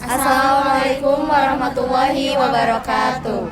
Assalamualaikum warahmatullahi wabarakatuh.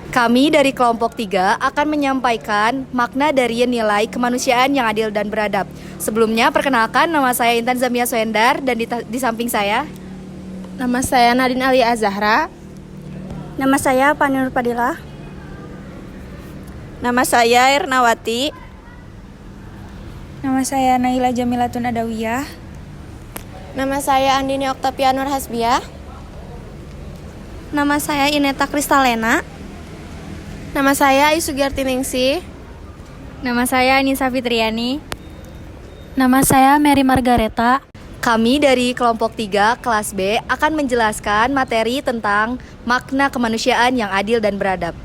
Kami dari kelompok 3 akan menyampaikan makna dari nilai kemanusiaan yang adil dan beradab. Sebelumnya, perkenalkan, nama saya Intan Zamia Soendar dan di samping saya Nama saya Nadine Alia Azahra. Nama saya Panur Padilla. Nama saya Ernawati. Nama saya Naila Jamilatun Adawiyah. Nama saya Andini Oktavia Nur Hasbiah. Nama saya Ineta Kristalena. Nama saya Isugiarti Ningsih. Nama saya Anissa Fitriani. Nama saya Mary Margareta. Kami dari kelompok 3 kelas B akan menjelaskan materi tentang makna kemanusiaan yang adil dan beradab.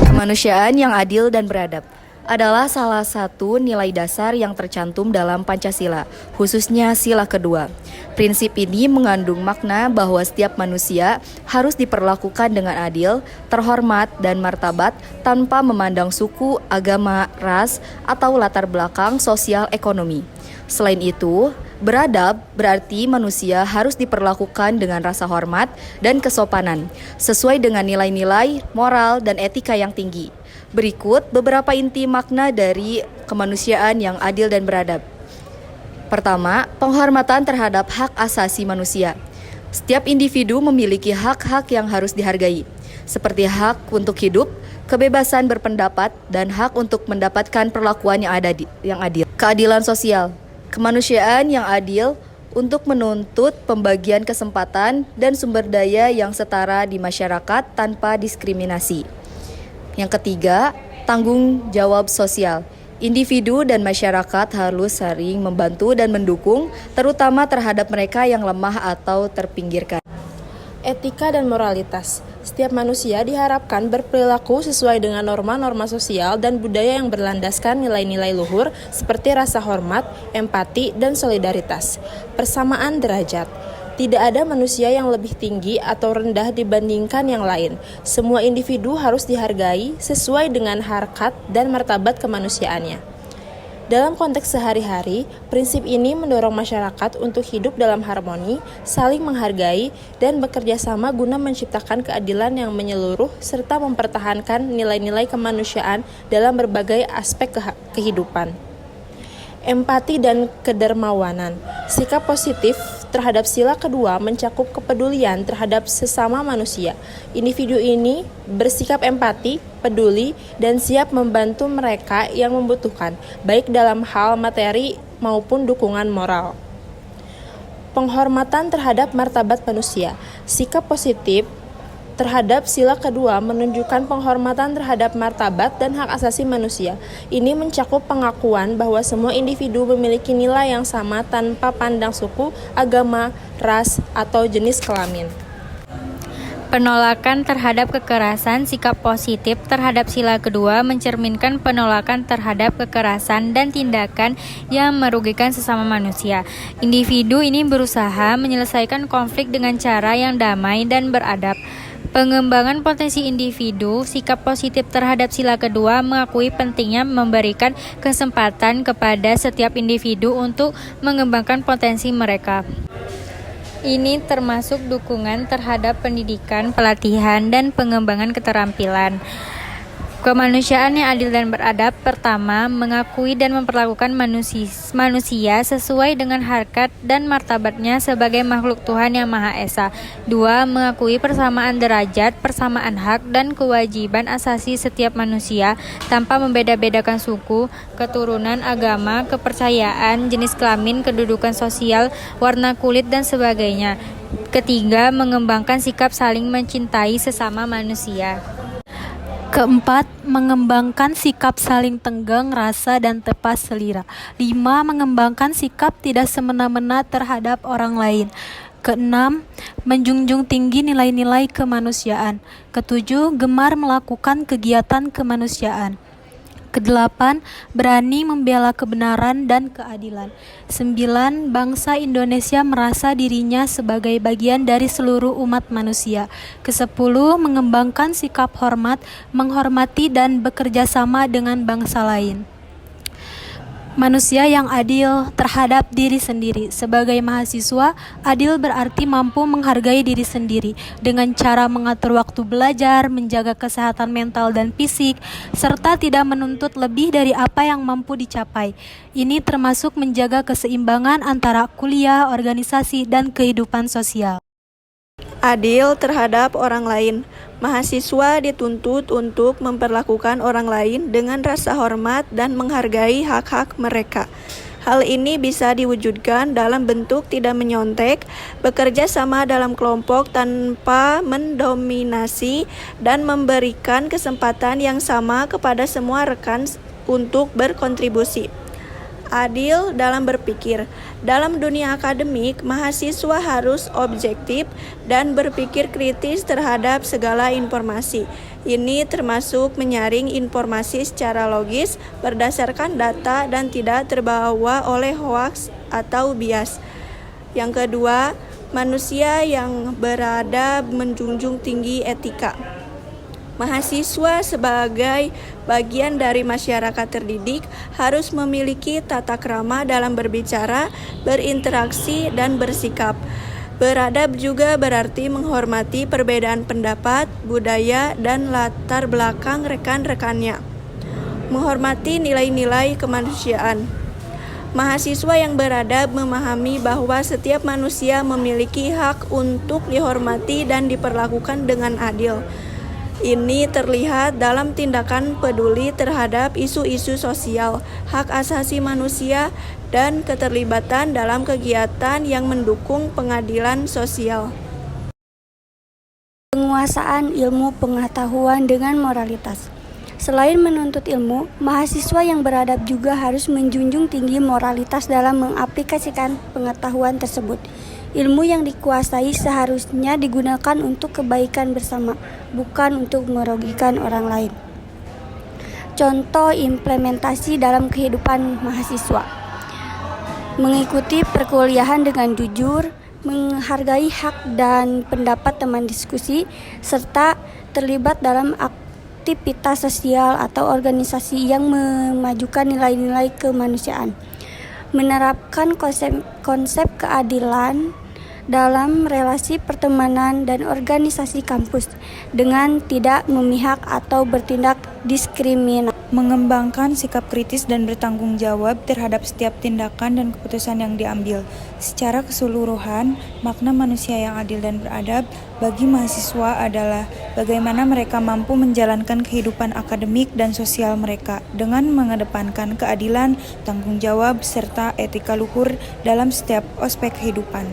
Kemanusiaan yang adil dan beradab adalah salah satu nilai dasar yang tercantum dalam Pancasila, khususnya sila kedua. Prinsip ini mengandung makna bahwa setiap manusia harus diperlakukan dengan adil, terhormat, dan martabat tanpa memandang suku, agama, ras, atau latar belakang sosial ekonomi. Selain itu, beradab berarti manusia harus diperlakukan dengan rasa hormat dan kesopanan, sesuai dengan nilai-nilai, moral, dan etika yang tinggi. Berikut beberapa inti makna dari kemanusiaan yang adil dan beradab. Pertama, penghormatan terhadap hak asasi manusia. Setiap individu memiliki hak-hak yang harus dihargai, seperti hak untuk hidup, kebebasan berpendapat, dan hak untuk mendapatkan perlakuan yang adil. Keadilan sosial. Kemanusiaan yang adil untuk menuntut pembagian kesempatan dan sumber daya yang setara di masyarakat tanpa diskriminasi. Yang ketiga, tanggung jawab sosial. Individu dan masyarakat harus saling membantu dan mendukung, terutama terhadap mereka yang lemah atau terpinggirkan. Etika dan moralitas. Setiap manusia diharapkan berperilaku sesuai dengan norma-norma sosial dan budaya yang berlandaskan nilai-nilai luhur seperti rasa hormat, empati, dan solidaritas. Persamaan derajat. Tidak ada manusia yang lebih tinggi atau rendah dibandingkan yang lain. Semua individu harus dihargai sesuai dengan harkat dan martabat kemanusiaannya. Dalam konteks sehari-hari, prinsip ini mendorong masyarakat untuk hidup dalam harmoni, saling menghargai, dan bekerja sama guna menciptakan keadilan yang menyeluruh serta mempertahankan nilai-nilai kemanusiaan dalam berbagai aspek kehidupan. Empati dan kedermawanan. Sikap positif terhadap sila kedua mencakup kepedulian terhadap sesama manusia. Individu ini bersikap empati, peduli, dan siap membantu mereka yang membutuhkan, baik dalam hal materi maupun dukungan moral. Penghormatan terhadap martabat manusia. Sikap positif terhadap sila kedua menunjukkan penghormatan terhadap martabat dan hak asasi manusia. Ini mencakup pengakuan bahwa semua individu memiliki nilai yang sama tanpa pandang suku, agama, ras, atau jenis kelamin. Penolakan terhadap kekerasan. Sikap positif terhadap sila kedua mencerminkan penolakan terhadap kekerasan dan tindakan yang merugikan sesama manusia. Individu ini berusaha menyelesaikan konflik dengan cara yang damai dan beradab. Pengembangan potensi individu. Sikap positif terhadap sila kedua mengakui pentingnya memberikan kesempatan kepada setiap individu untuk mengembangkan potensi mereka. Ini termasuk dukungan terhadap pendidikan, pelatihan, dan pengembangan keterampilan. Kemanusiaan yang adil dan beradab. Pertama, mengakui dan memperlakukan manusia sesuai dengan harkat dan martabatnya sebagai makhluk Tuhan yang Maha Esa. Dua, mengakui persamaan derajat, persamaan hak, dan kewajiban asasi setiap manusia tanpa membeda-bedakan suku, keturunan, agama, kepercayaan, jenis kelamin, kedudukan sosial, warna kulit, dan sebagainya. Ketiga, mengembangkan sikap saling mencintai sesama manusia. Keempat, mengembangkan sikap saling tenggang rasa dan tepas selera. 5. Mengembangkan sikap tidak semena-mena terhadap orang lain. Keenam, menjunjung tinggi nilai-nilai kemanusiaan. Ketujuh, gemar melakukan kegiatan kemanusiaan. Kedelapan, berani membela kebenaran dan keadilan. 9. Bangsa Indonesia merasa dirinya sebagai bagian dari seluruh umat manusia. Ke-10, mengembangkan sikap hormat, menghormati dan bekerja sama dengan bangsa lain. Manusia yang adil terhadap diri sendiri. Sebagai mahasiswa, adil berarti mampu menghargai diri sendiri dengan cara mengatur waktu belajar, menjaga kesehatan mental dan fisik, serta tidak menuntut lebih dari apa yang mampu dicapai. Ini termasuk menjaga keseimbangan antara kuliah, organisasi, dan kehidupan sosial. Adil terhadap orang lain. Mahasiswa dituntut untuk memperlakukan orang lain dengan rasa hormat dan menghargai hak-hak mereka. Hal ini bisa diwujudkan dalam bentuk tidak menyontek, bekerja sama dalam kelompok tanpa mendominasi, dan memberikan kesempatan yang sama kepada semua rekan untuk berkontribusi. Adil dalam berpikir. Dalam dunia akademik, mahasiswa harus objektif dan berpikir kritis terhadap segala informasi. Ini termasuk menyaring informasi secara logis, berdasarkan data dan tidak terbawa oleh hoaks atau bias. Yang kedua, manusia yang beradab menjunjung tinggi etika. Mahasiswa sebagai bagian dari masyarakat terdidik harus memiliki tata krama dalam berbicara, berinteraksi, dan bersikap. Beradab juga berarti menghormati perbedaan pendapat, budaya, dan latar belakang rekan-rekannya. Menghormati nilai-nilai kemanusiaan. Mahasiswa yang beradab memahami bahwa setiap manusia memiliki hak untuk dihormati dan diperlakukan dengan adil. Ini terlihat dalam tindakan peduli terhadap isu-isu sosial, hak asasi manusia, dan keterlibatan dalam kegiatan yang mendukung pengadilan sosial. Penguasaan ilmu pengetahuan dengan moralitas. Selain menuntut ilmu, mahasiswa yang beradab juga harus menjunjung tinggi moralitas dalam mengaplikasikan pengetahuan tersebut. Ilmu yang dikuasai seharusnya digunakan untuk kebaikan bersama, bukan untuk merugikan orang lain. Contoh implementasi dalam kehidupan mahasiswa. Mengikuti perkuliahan dengan jujur, menghargai hak dan pendapat teman diskusi, serta terlibat dalam aktivitas sosial atau organisasi yang memajukan nilai-nilai kemanusiaan. Menerapkan konsep keadilan dalam relasi pertemanan dan organisasi kampus dengan tidak memihak atau bertindak diskriminatif. Mengembangkan sikap kritis dan bertanggung jawab terhadap setiap tindakan dan keputusan yang diambil. Secara keseluruhan, makna manusia yang adil dan beradab bagi mahasiswa adalah bagaimana mereka mampu menjalankan kehidupan akademik dan sosial mereka dengan mengedepankan keadilan, tanggung jawab, serta etika luhur dalam setiap aspek kehidupan.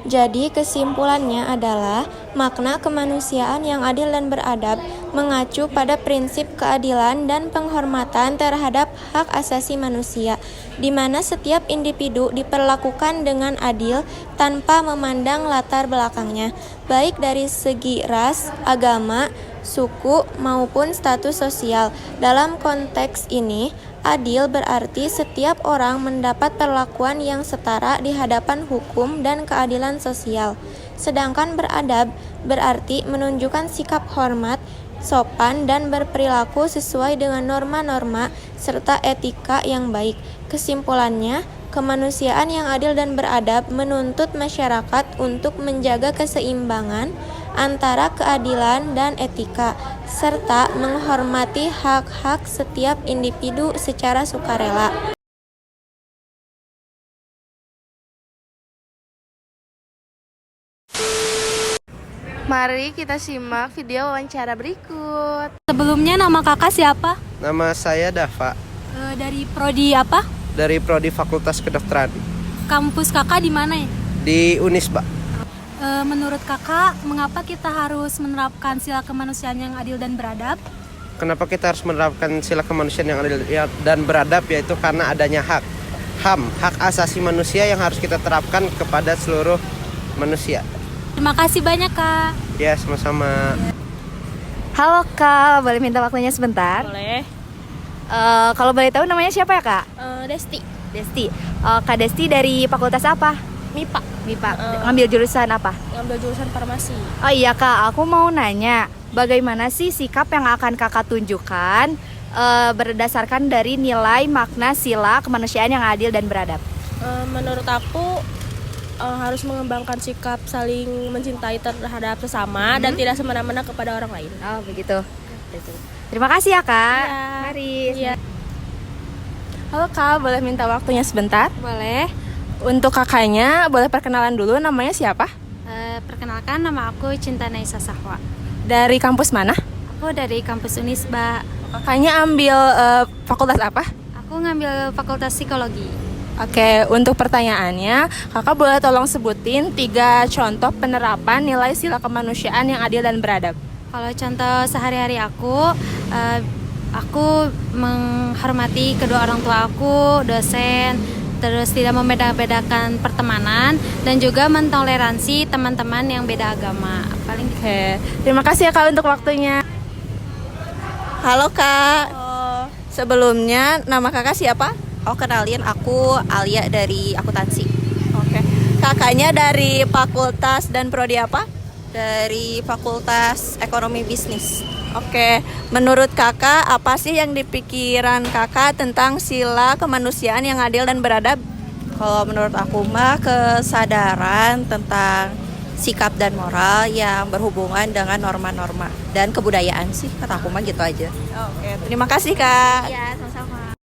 Jadi kesimpulannya adalah makna kemanusiaan yang adil dan beradab mengacu pada prinsip keadilan dan penghormatan terhadap hak asasi manusia, di mana setiap individu diperlakukan dengan adil tanpa memandang latar belakangnya, baik dari segi ras, agama, suku, maupun status sosial. Dalam konteks ini, adil berarti setiap orang mendapat perlakuan yang setara di hadapan hukum dan keadilan sosial. Sedangkan beradab berarti menunjukkan sikap hormat, sopan, dan berperilaku sesuai dengan norma-norma serta etika yang baik. Kesimpulannya, kemanusiaan yang adil dan beradab menuntut masyarakat untuk menjaga keseimbangan antara keadilan dan etika, serta menghormati hak-hak setiap individu secara sukarela. Mari kita simak video wawancara berikut. Sebelumnya nama kakak siapa? Nama saya Dava, Dari prodi apa? dari Prodi Fakultas Kedokteran Kampus kakak di mana ya? di Unisba. Menurut kakak, mengapa kita harus menerapkan sila kemanusiaan yang adil dan beradab? Kenapa kita harus menerapkan sila kemanusiaan yang adil dan beradab? Yaitu karena adanya HAM, hak asasi manusia yang harus kita terapkan kepada seluruh manusia. Terima kasih banyak kak. Ya, sama-sama. Halo Kak, boleh minta waktunya sebentar? Boleh. Kalau boleh tahu namanya siapa ya Kak? Desti. Desti. Kak Desti dari fakultas apa? MIPA. MIPA. Ngambil jurusan apa? Ngambil jurusan farmasi. Oh iya Kak, aku mau nanya, bagaimana sih sikap yang akan Kakak tunjukkan berdasarkan dari nilai makna sila kemanusiaan yang adil dan beradab? Menurut aku harus mengembangkan sikap saling mencintai terhadap sesama dan tidak semena-mena kepada orang lain. Oh begitu. Terima kasih ya Kak. Iya. Mari. Iya. Halo Kak, boleh minta waktunya sebentar? Boleh. Untuk kakaknya, boleh perkenalan dulu, namanya siapa? Perkenalkan, nama aku Cinta Naisa Sahwa. Dari kampus mana? Aku dari kampus Unisba. Kakaknya ambil fakultas apa? Aku ngambil fakultas psikologi. Oke, untuk pertanyaannya, kakak boleh tolong sebutin 3 contoh penerapan nilai sila kemanusiaan yang adil dan beradab. Kalau contoh sehari-hari aku menghormati kedua orang tua aku, dosen, terus tidak membeda-bedakan pertemanan, dan juga mentoleransi teman-teman yang beda agama. Paling gitu. Oke, terima kasih ya Kak untuk waktunya. Halo Kak. Sebelumnya nama Kakak siapa? Oh, kenalin, aku Alia dari akuntansi. Oke. Kakaknya dari fakultas dan prodi apa? Dari Fakultas Ekonomi Bisnis. Oke. Menurut Kakak apa sih yang dipikiran Kakak tentang sila kemanusiaan yang adil dan beradab? Kalau menurut aku mah kesadaran tentang sikap dan moral yang berhubungan dengan norma-norma dan kebudayaan sih, kata aku mah gitu aja. Oke, terima kasih Kak. Iya, sama-sama.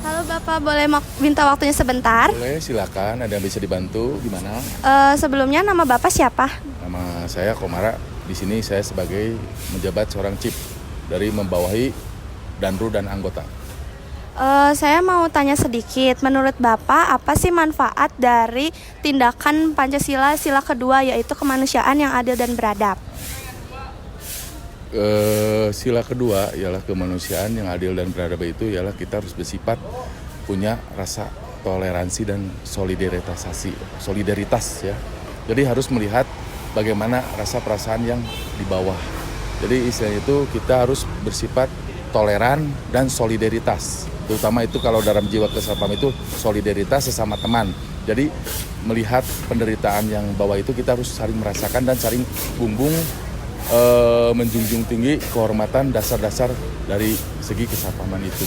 Halo Bapak, boleh minta waktunya sebentar? Boleh, silakan. Ada yang bisa dibantu? Gimana? Sebelumnya nama Bapak siapa? Nama saya Komara. Di sini saya sebagai menjabat seorang CIP dari membawahi Danru dan anggota. Saya mau tanya sedikit, menurut Bapak apa sih manfaat dari tindakan Pancasila sila kedua, yaitu kemanusiaan yang adil dan beradab? Sila kedua ialah kemanusiaan yang adil dan beradab, itu ialah kita harus bersifat punya rasa toleransi dan solidaritas ya. Jadi harus melihat bagaimana rasa perasaan yang di bawah. Jadi istilahnya itu kita harus bersifat toleran dan solidaritas. Terutama itu kalau dalam jiwa keserpaman itu solidaritas sesama teman. Jadi melihat penderitaan yang bawah itu kita harus saling merasakan dan saling bumbung menjunjung tinggi kehormatan dasar-dasar dari segi keserpaman itu.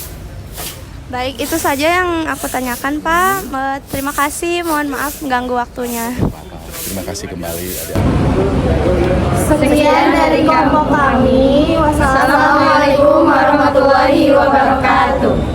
Baik, itu saja yang aku tanyakan Pak. Terima kasih, mohon maaf mengganggu waktunya. Terima kasih kembali adik-adik. Sekian dari kelompok kami. Wassalamualaikum warahmatullahi wabarakatuh.